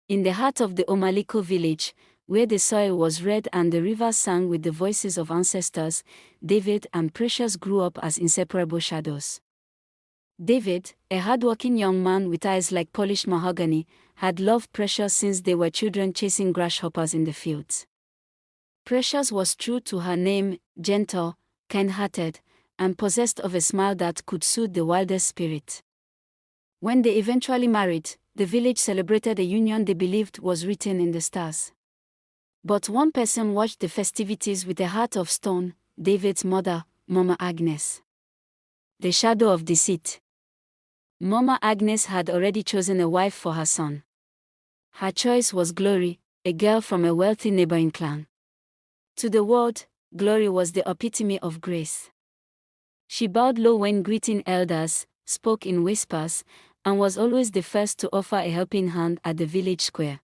In the heart of the Omaliko village, where the soil was red and the river sang with the voices of ancestors, David and Precious grew up as inseparable shadows. David, a hardworking young man with eyes like polished mahogany, had loved Precious since they were children chasing grasshoppers in the fields. Precious was true to her name, gentle, kind-hearted, and possessed of a smile that could soothe the wildest spirit. When they eventually married, the village celebrated a union they believed was written in the stars. But one person watched the festivities with a heart of stone: David's mother, Mama Agnes. The shadow of deceit. Mama Agnes had already chosen a wife for her son. Her choice was Glory, a girl from a wealthy neighboring clan. To the world, Glory was the epitome of grace. She bowed low when greeting elders, spoke in whispers, and was always the first to offer a helping hand at the village square.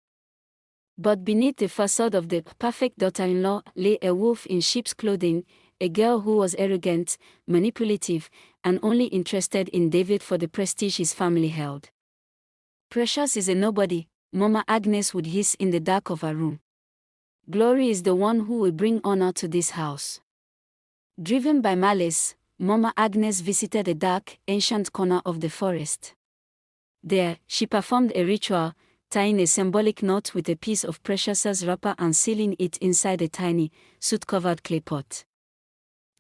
But beneath the facade of the perfect daughter-in-law lay a wolf in sheep's clothing, a girl who was arrogant, manipulative, and only interested in David for the prestige his family held. Precious is a nobody, Mama Agnes would hiss in the dark of her room. Glory is the one who will bring honor to this house. Driven by malice, Mama Agnes visited a dark, ancient corner of the forest. There, she performed a ritual, tying a symbolic knot with a piece of Precious's wrapper and sealing it inside a tiny, soot-covered clay pot.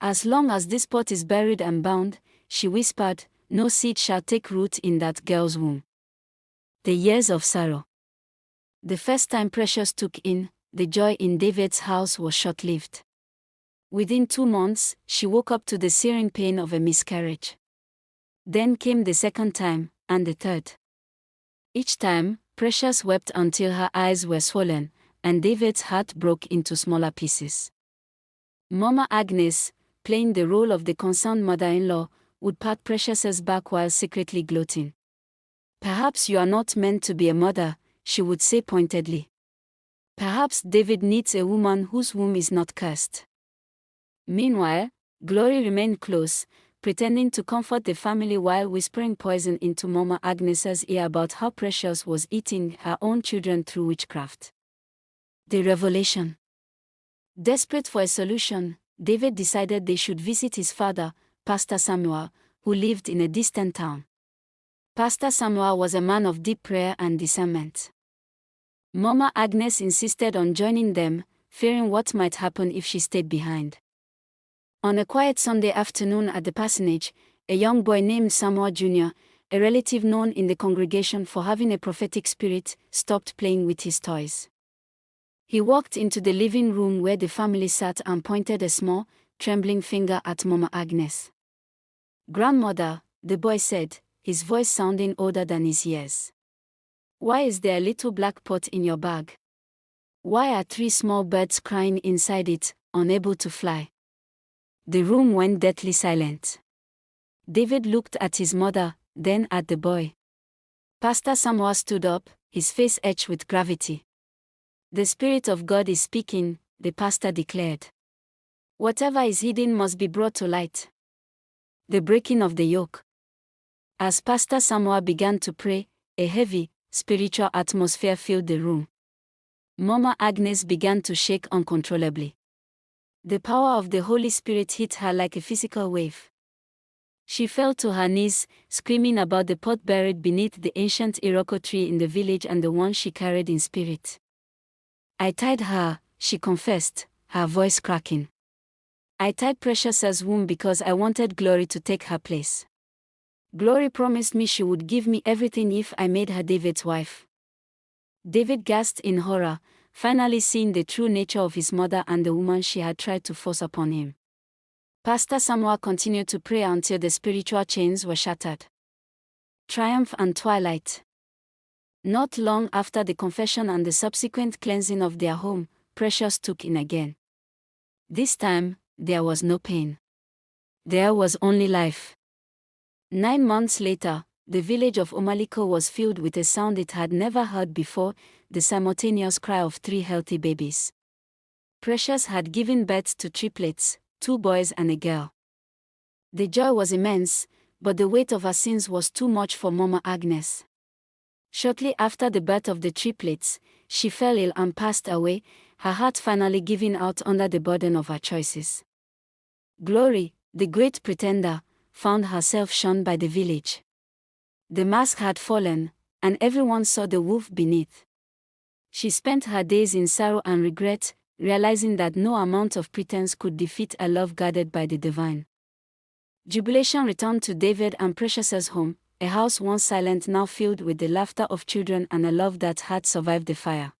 As long as this pot is buried and bound, she whispered, no seed shall take root in that girl's womb. The years of sorrow. The first time Precious took in, the joy in David's house was short-lived. Within 2 months, she woke up to the searing pain of a miscarriage. Then came the second time, and the third. Each time, Precious wept until her eyes were swollen, and David's heart broke into smaller pieces. Mama Agnes, playing the role of the concerned mother-in-law, would pat Precious's back while secretly gloating. Perhaps you are not meant to be a mother, she would say pointedly. Perhaps David needs a woman whose womb is not cursed. Meanwhile, Glory remained close, pretending to comfort the family while whispering poison into Mama Agnes's ear about how Precious was eating her own children through witchcraft. The revelation. Desperate for a solution, David decided they should visit his father, Pastor Samuel, who lived in a distant town. Pastor Samuel was a man of deep prayer and discernment. Mama Agnes insisted on joining them, fearing what might happen if she stayed behind. On a quiet Sunday afternoon at the parsonage, a young boy named Samuel Jr., a relative known in the congregation for having a prophetic spirit, stopped playing with his toys. He walked into the living room where the family sat and pointed a small, trembling finger at Mama Agnes. "Grandmother," the boy said, his voice sounding older than his years. "Why is there a little black pot in your bag? Why are 3 small birds crying inside it, unable to fly?" The room went deathly silent. David looked at his mother, then at the boy. Pastor Samuel stood up, his face etched with gravity. "The Spirit of God is speaking," the pastor declared. "Whatever is hidden must be brought to light." The breaking of the yoke. As Pastor Samuel began to pray, a heavy, spiritual atmosphere filled the room. Mama Agnes began to shake uncontrollably. The power of the Holy Spirit hit her like a physical wave. She fell to her knees, screaming about the pot buried beneath the ancient Iroko tree in the village and the one she carried in spirit. "I tied her," she confessed, her voice cracking. "I tied Precious's womb because I wanted Glory to take her place. Glory promised me she would give me everything if I made her David's wife." David gasped in horror, finally seeing the true nature of his mother and the woman she had tried to force upon him. Pastor Samuel continued to pray until the spiritual chains were shattered. Triumph and twilight. Not long after the confession and the subsequent cleansing of their home, Precious took in again. This time, there was no pain. There was only life. 9 months later, the village of Omaliko was filled with a sound it had never heard before, the simultaneous cry of 3 healthy babies. Precious had given birth to triplets, 2 boys and a girl. The joy was immense, but the weight of her sins was too much for Mama Agnes. Shortly after the birth of the triplets, she fell ill and passed away, her heart finally giving out under the burden of her choices. Glory, the great pretender, found herself shunned by the village. The mask had fallen, and everyone saw the wolf beneath. She spent her days in sorrow and regret, realizing that no amount of pretense could defeat a love guarded by the divine. Jubilation returned to David and Precious's home, a house once silent now filled with the laughter of children and a love that had survived the fire.